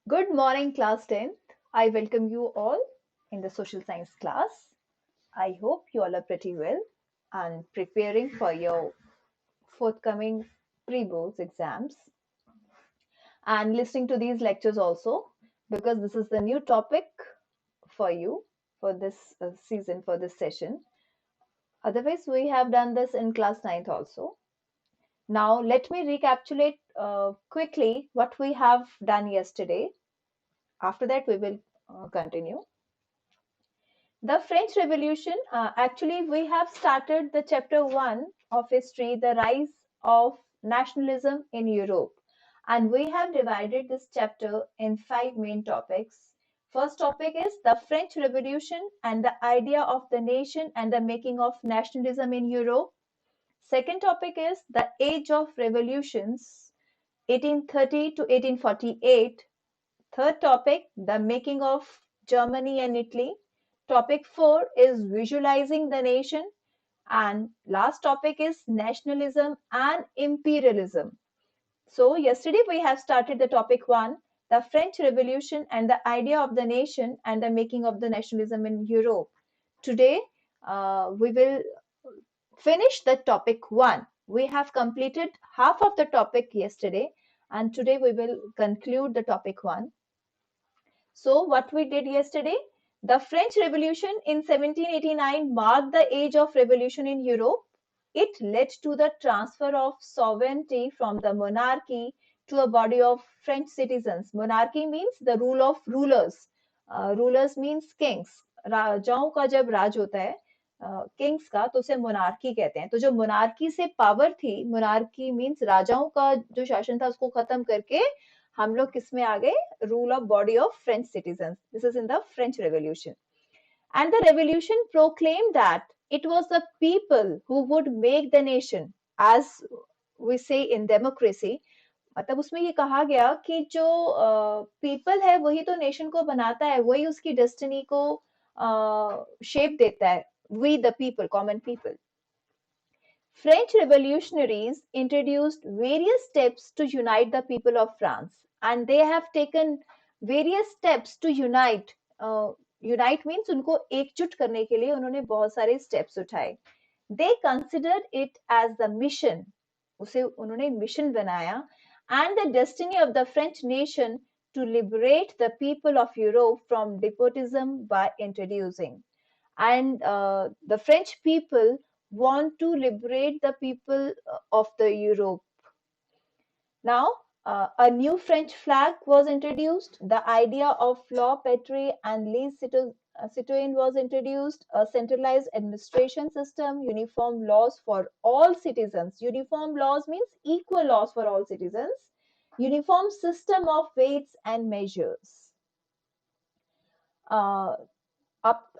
Good morning, class 10th. I welcome you all in the social science class. I hope you all are pretty well and preparing for your forthcoming pre-boards exams and listening to these lectures also because this is the new topic for you for this season, for this session. Otherwise, we have done this in class 9th also. Now, let me recapitulate quickly what we have done yesterday. After that, we will continue. The French Revolution, actually, we have started the chapter 1 of history, the rise of nationalism in Europe. And we have divided this chapter in 5 main topics. First topic is the French Revolution and the idea of the nation and the making of nationalism in Europe. Second topic is the age of revolutions, 1830 to 1848. Third topic, the making of Germany and Italy. Topic 4 is visualizing the nation. And last topic is nationalism and imperialism. So yesterday we have started the topic 1, the French Revolution and the idea of the nation and the making of the nationalism in Europe. Today we will finish the topic 1. We have completed half of the topic yesterday and today we will conclude the topic 1. So what we did yesterday, the French Revolution in 1789 marked the age of revolution in Europe. It led to the transfer of sovereignty from the monarchy to a body of French citizens. Monarchy means the rule of rulers. Rulers means kings. राजाओं का जब राज होता है Kings का तो उसे monarchy कहते हैं. तो जो मोनार्की से पावर थी, मोनार्की मीन्स राजाओं का जो शासन था उसको खत्म करके हम लोग किस में आ गए? Rule of body of French citizens. This is in the French revolution. And the revolution proclaimed that it was the people who would make the nation, as we say in democracy. मतलब उसमें ये कहा गया कि जो people है वही तो नेशन को बनाता है, वही उसकी डेस्टिनी को शेप देता है. We the people, common people. French revolutionaries introduced various steps to unite the people of France, and they have taken various steps to unite. Unite means उनको एकजुट करने के लिए उन्होंने बहुत सारे steps उठाए. They considered it as the mission, उसे उन्होंने mission बनाया, and the destiny of the French nation to liberate the people of Europe from despotism by introducing. And the French people want to liberate the people of the Europe. Now, a new French flag was introduced. The idea of law, patrie, and lex citoyen was introduced. A centralized administration system, uniform laws for all citizens. Uniform laws means equal laws for all citizens. Uniform system of weights and measures.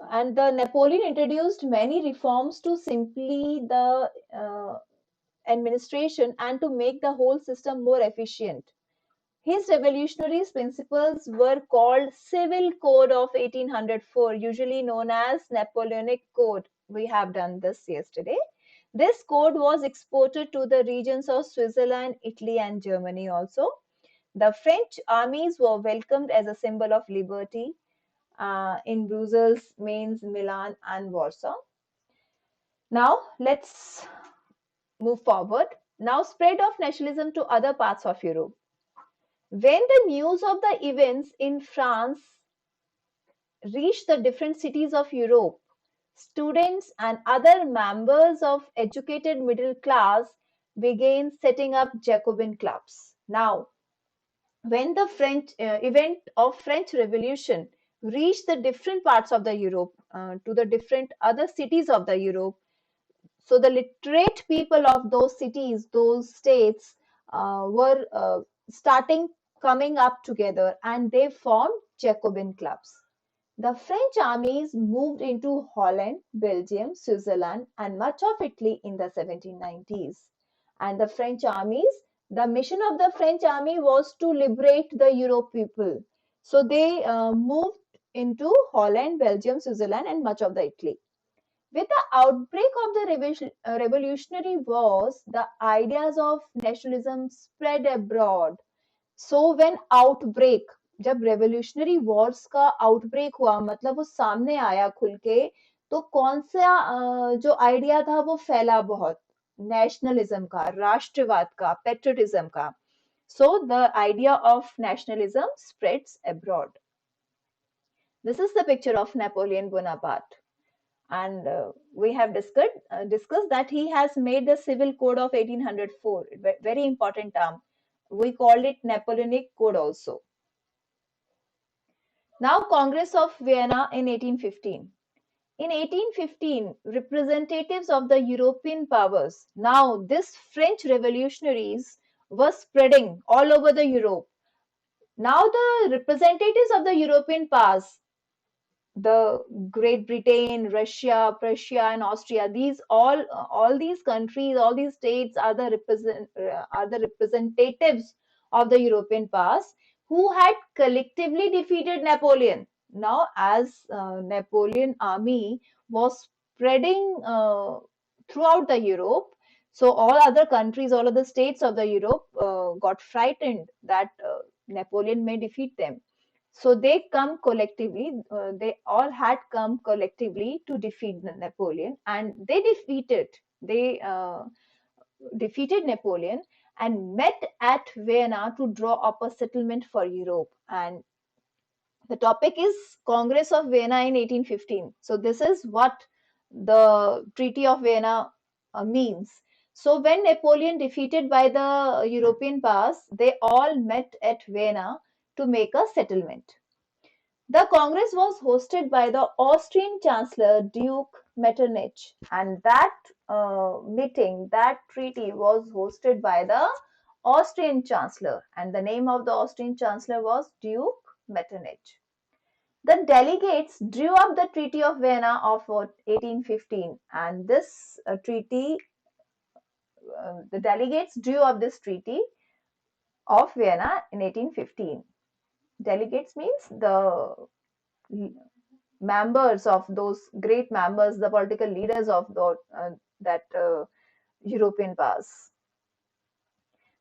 And the Napoleon introduced many reforms to simply the administration and to make the whole system more efficient. His revolutionary principles were called Civil Code of 1804, usually known as Napoleonic Code. We have done this yesterday. This code was exported to the regions of Switzerland, Italy, and Germany also. The French armies were welcomed as a symbol of liberty in Brussels, Mainz, Milan, and Warsaw. Now, let's move forward. Now, spread of nationalism to other parts of Europe. When the news of the events in France reached the different cities of Europe, students and other members of educated middle class began setting up Jacobin clubs. Now, when the French event of French Revolution reached the different parts of the Europe, to the different other cities of the Europe, so the literate people of those cities, those states were starting coming up together and they formed Jacobin clubs. The French armies moved into Holland, Belgium, Switzerland, and much of Italy in the 1790s. And the French armies, the mission of the French army was to liberate the Europe people. So they moved into Holland, Belgium, Switzerland, and much of the Italy. With the outbreak of the Revolutionary Wars, the ideas of nationalism spread abroad. So when outbreak, जब revolutionary Wars का outbreak हुआ, मतलब वो सामने आया खुल के, तो कौन सा जो आइडिया था वो फैला बहुत, नेशनलिज्म का, राष्ट्रवाद का, पेट्रियटिज्म का. So the idea of nationalism spreads abroad. This is the picture of Napoleon Bonaparte. And we have discussed that he has made the Civil Code of 1804, very important term. We called it Napoleonic Code also. Now, Congress of Vienna in 1815. In 1815, representatives of the European powers, now this French revolutionaries were spreading all over the Europe. Now the representatives of the European powers, the Great Britain, Russia, Prussia, and Austria, these all these countries, all these states are the representatives of the European powers who had collectively defeated Napoleon. Now, as Napoleon army was spreading throughout the Europe, so all other countries, all other states of the Europe got frightened that Napoleon may defeat them. So they come collectively, they all had come collectively to defeat Napoleon, and they defeated Napoleon and met at Vienna to draw up a settlement for Europe. And the topic is Congress of Vienna in 1815. So this is what the Treaty of Vienna means. So when Napoleon defeated by the European powers, they all met at Vienna to make a settlement. The Congress was hosted by the Austrian Chancellor Duke Metternich, and that meeting, that treaty was hosted by the Austrian Chancellor, and the name of the Austrian Chancellor was Duke Metternich. The delegates drew up the Treaty of Vienna of 1815, and this the delegates drew up this Treaty of Vienna in 1815. Delegates means the members of those great members, the political leaders of that European powers.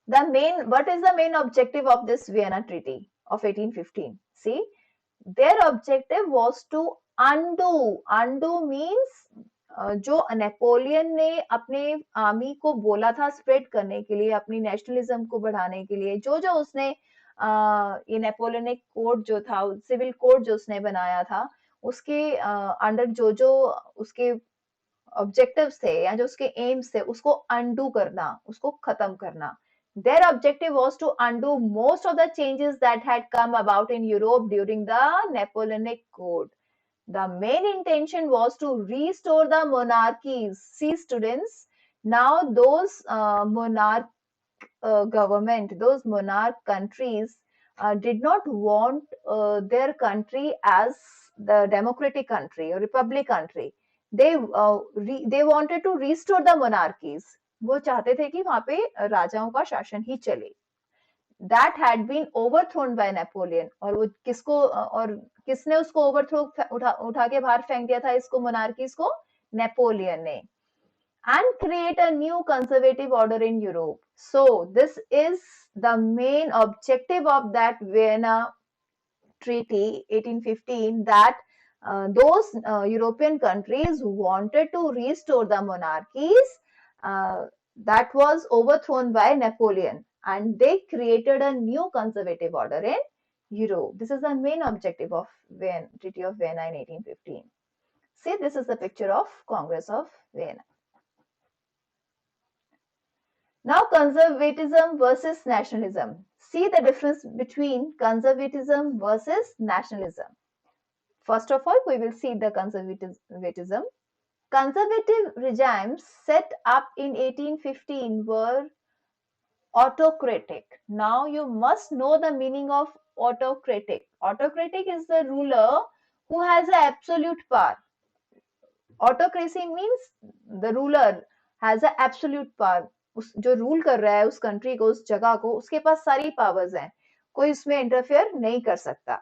What is the main objective of this Vienna Treaty of 1815? See, their objective was to undo. Undo means जो Napoleon ने अपने army को बोला था spread करने के लिए, अपनी नेशनलिज्म को बढ़ाने के लिए, जो जो उसने ये नेपोलियनिक कोड जो था, सिविल कोड जो उसने बनाया था, उसके अंडर जो जो उसके ऑब्जेक्टिव्स थे या जो उसके एम्स थे, उसको अनडू करना, उसको खत्म करना. Their objective was to undo most of the changes that had come about in Europe during the Napoleonic Code. The main intention was to restore the monarchies. See, students, now those monarch government, those monarch countries did not want their country as the democratic country or republic country. They wanted to restore the monarchies. वो चाहते थे कि वहां पे राजाओं का शासन ही चले. That had been overthrown by Napoleon. और वो किसने उसको ओवरथ्रो उठा के बाहर फेंक दिया था इसको, मोनार्कीज को? नेपोलियन ने. And create a new conservative order in Europe. So this is the main objective of that Vienna Treaty 1815, that those European countries wanted to restore the monarchies that was overthrown by Napoleon, and they created a new conservative order in Europe. This is the main objective of Treaty of Vienna in 1815. See, this is the picture of Congress of Vienna. Now, conservatism versus nationalism. See the difference between conservatism versus nationalism. First of all, we will see the conservatism. Conservative regimes set up in 1815 were autocratic. Now, you must know the meaning of autocratic. Autocratic is the ruler who has absolute power. Autocracy means the ruler has an absolute power. जो rule कर रहा है उस country को, उस जगह को, उसके पास सारी पावर्स हैं, कोई उसमें इंटरफेयर नहीं कर सकता.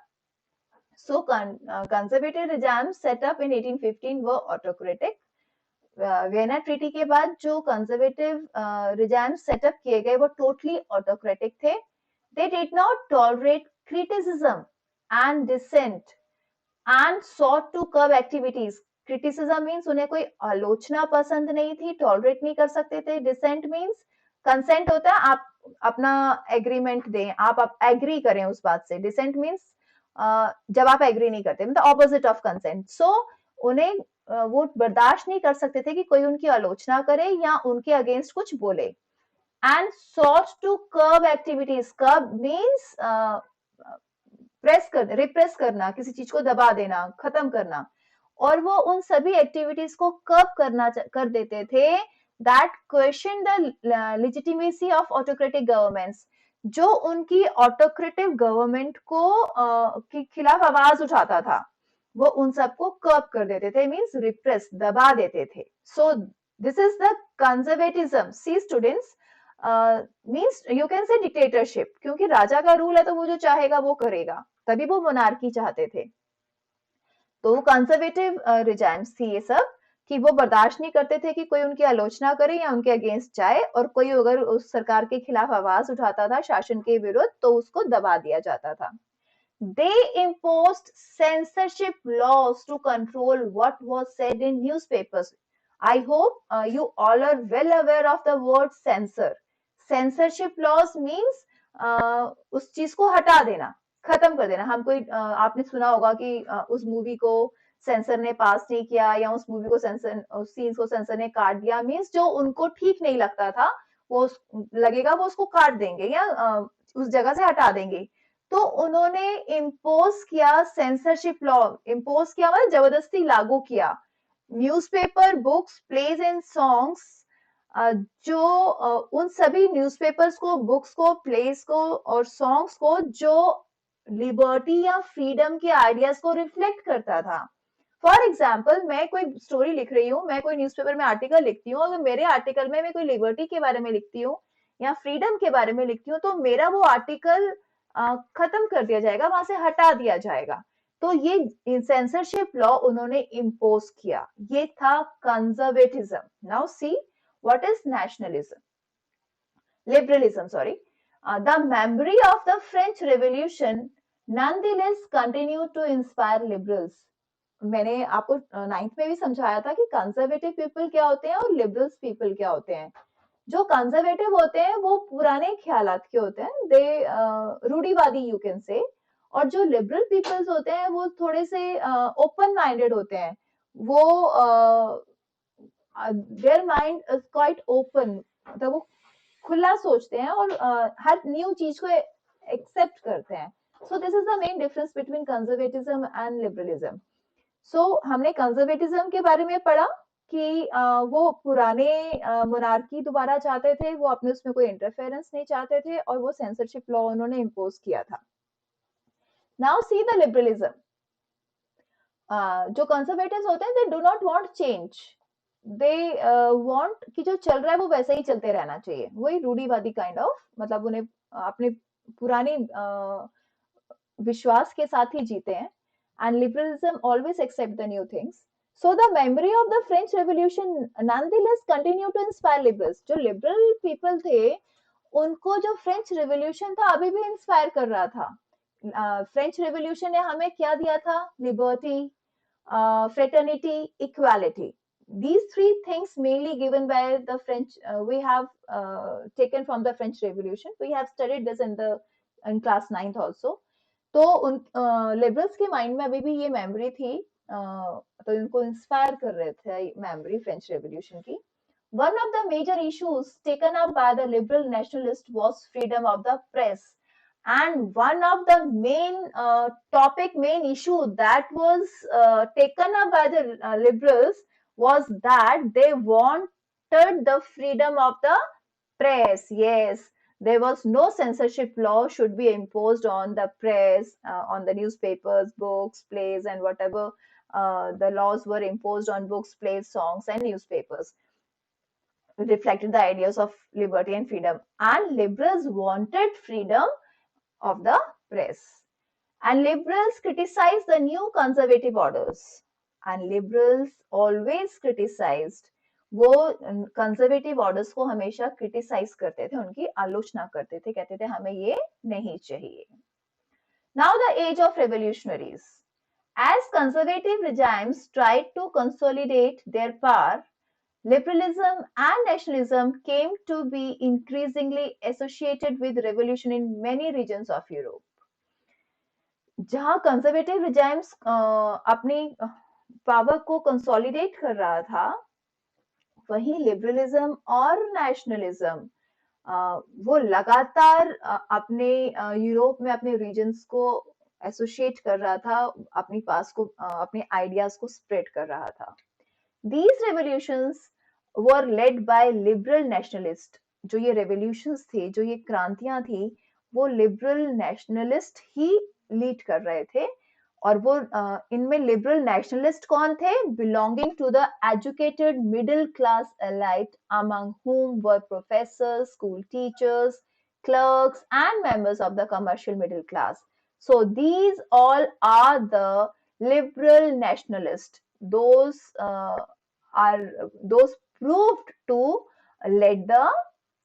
So conservative regimes set up in 1815 were autocratic. Vienna Treaty के बाद जो conservative regimes set up किए गए वो totally autocratic थे. They did not tolerate criticism. and dissent and sought to curb activities. Criticism means उन्हें कोई आलोचना पसंद नहीं थी, टॉलरेट नहीं कर सकते थे. Dissent means कंसेंट होता है आप अपना एग्रीमेंट दें, आप एग्री करें उस बात से. डिसेंट मीन्स जब आप एग्री नहीं करते, मतलब ऑपोजिट ऑफ कंसेंट. सो उन्हें वो बर्दाश्त नहीं कर सकते थे कि कोई उनकी आलोचना करे या उनके अगेंस्ट कुछ बोले. And sought to curb activities. Curb means repress करना, किसी चीज को दबा देना, खत्म करना. और वो उन सभी एक्टिविटीज को कर्ब कर देते थे that question the legitimacy of autocratic governments, जो उनकी ऑटोक्रेटिव गवर्नमेंट को के खिलाफ आवाज उठाता था, वो उन सबको कर्ब कर देते थे, मींस रिप्रेस, दबा देते थे. So this is the conservatism. See students, means you can say dictatorship, क्योंकि राजा का रूल है तो वो जो चाहेगा वो करेगा, तभी वो मोनार्की चाहते थे. तो कंजर्वेटिव रिजाइम्स थी ये सब, कि वो बर्दाश्त नहीं करते थे कि कोई उनकी आलोचना करे या उनके अगेंस्ट जाए, और कोई अगर उस सरकार के खिलाफ आवाज उठाता था शासन के विरुद्ध तो उसको दबा दिया जाता था. They imposed censorship laws to control what was said in newspapers. I hope you all are well aware of the word censor. Censorship laws means उस चीज को हटा देना, खत्म कर देना. हम कोई आपने सुना होगा कि उस मूवी को सेंसर ने पास नहीं किया, या उस मूवी को सेंसर, उस सीन्स को सेंसर ने काट दिया. मींस जो उनको ठीक नहीं लगता था वो लगेगा वो उसको काट देंगे या उस जगह से हटा देंगे. तो उन्होंने इम्पोज किया सेंसरशिप लॉ. इम्पोज किया मतलब जबरदस्ती लागू किया. Newspaper, books, plays and songs, जो उन सभी न्यूज़पेपर्स को, बुक्स को, प्लेस को और सॉन्ग्स को जो लिबर्टी या फ्रीडम के आइडियाज को रिफ्लेक्ट करता था. फॉर एग्जाम्पल, मैं कोई स्टोरी लिख रही हूँ, मैं कोई न्यूज़पेपर में आर्टिकल लिखती हूँ, अगर मेरे आर्टिकल में मैं कोई लिबर्टी के बारे में लिखती हूँ या फ्रीडम के बारे में लिखती हूँ, तो मेरा वो आर्टिकल खत्म कर दिया जाएगा, वहां से हटा दिया जाएगा. तो ये सेंसरशिप लॉ उन्होंने इम्पोज किया. ये था conservatism. Now see what is nationalism, liberalism, sorry. The memory of the French Revolution nonetheless continued to inspire liberals. मैंने आपको नाइन्थ में भी समझाया था कि कंजर्वेटिव पीपल क्या होते हैं और लिबरल्स पीपल क्या होते हैं. जो कंजर्वेटिव होते हैं वो पुराने ख्यालात के होते हैं, दे रूढ़िवादी यू कैन से. और जो लिबरल पीपल्स होते हैं वो थोड़े से ओपन माइंडेड होते हैं. वो their mind is quite open, मतलब वो खुला सोचते हैं और हर न्यू चीज को एक्सेप्ट करते हैं. So this is the main difference between conservatism and liberalism. So हमने कंजर्वेटिज्म के बारे में पढ़ा कि वो पुराने मोनार्की दोबारा चाहते थे, वो अपने उसमें कोई इंटरफेरेंस नहीं चाहते थे, और वो सेंसरशिप लॉ उन्होंने इम्पोज किया था. Now see the liberalism. जो कंजर्वेटिव्स होते हैं, they do not want change. They want कि जो चल रहा है वो वैसे ही चलते रहना चाहिए. वही रूढ़िवादी काइंड ऑफ, मतलब उन्हें अपने पुराने विश्वास के साथ ही जीते हैं. And liberalism always accept the new things. So the memory of the French Revolution nonetheless continue to inspire liberals. जो liberal people थे, उनको जो फ्रेंच रेवोल्यूशन था अभी भी इंस्पायर कर रहा था. फ्रेंच रेवोल्यूशन ने हमें क्या दिया था? Liberty, fraternity, equality. These three things mainly given by the French, we have taken from the French Revolution. We have studied this in class 9th also. तो उन लिबरल्स के माइंड में अभी भी ये मेमोरी थी, तो इनको इंस्पायर कर रहे थे मेमोरी फ्रेंच रेवोल्यूशन की. One of the major issues taken up by the liberal nationalists was freedom of the press. And one of the main issue that was taken up by the liberals was that they wanted the freedom of the press. Yes, there was no censorship law should be imposed on the press, on the newspapers, books, plays, and whatever the laws were imposed on books, plays, songs, and newspapers reflected the ideas of liberty and freedom. And liberals wanted freedom of the press. And liberals criticized the new conservative orders. And liberals always criticized, वो conservative orders को हमेशा criticise करते थे, उनकी आलोचना करते थे, कहते थे हमें ये नहीं चाहिए. Now the age of revolutionaries. As conservative regimes tried to consolidate their power, liberalism and nationalism came to be increasingly associated with revolution in many regions of Europe. जहाँ कंजर्वेटिव रिजाइम्स अपनी पावर को consolidate कर रहा था, वहीं liberalism और nationalism वो लगातार अपने यूरोप में अपने रीजन्स को एसोसिएट कर रहा था, अपनी पास को अपने आइडियाज को स्प्रेड कर रहा था. These revolutions were led by liberal nationalists. जो ये revolutions थे, जो ये क्रांतियां थी, वो liberal nationalist ही लीड कर रहे थे. और वो इनमें liberal nationalist कौन थे? Belonging to the educated middle class elite, among whom were professors, school teachers, clerks, and members of the commercial middle class. So these all are the liberal nationalists. Those proved to lead the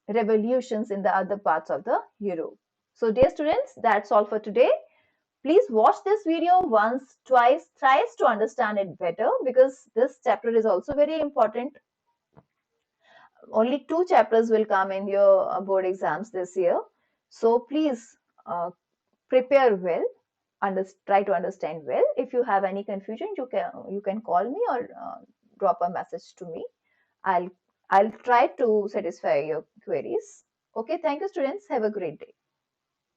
revolutions in the other parts of the Europe. So dear students, that's all for today. Please watch this video once, twice, thrice to understand it better, because this chapter is also very important. Only 2 chapters will come in your board exams this year. So please prepare well, try to understand well. If you have any confusion, you can call me or drop a message to me. I'll try to satisfy your queries. Okay, thank you students. Have a great day.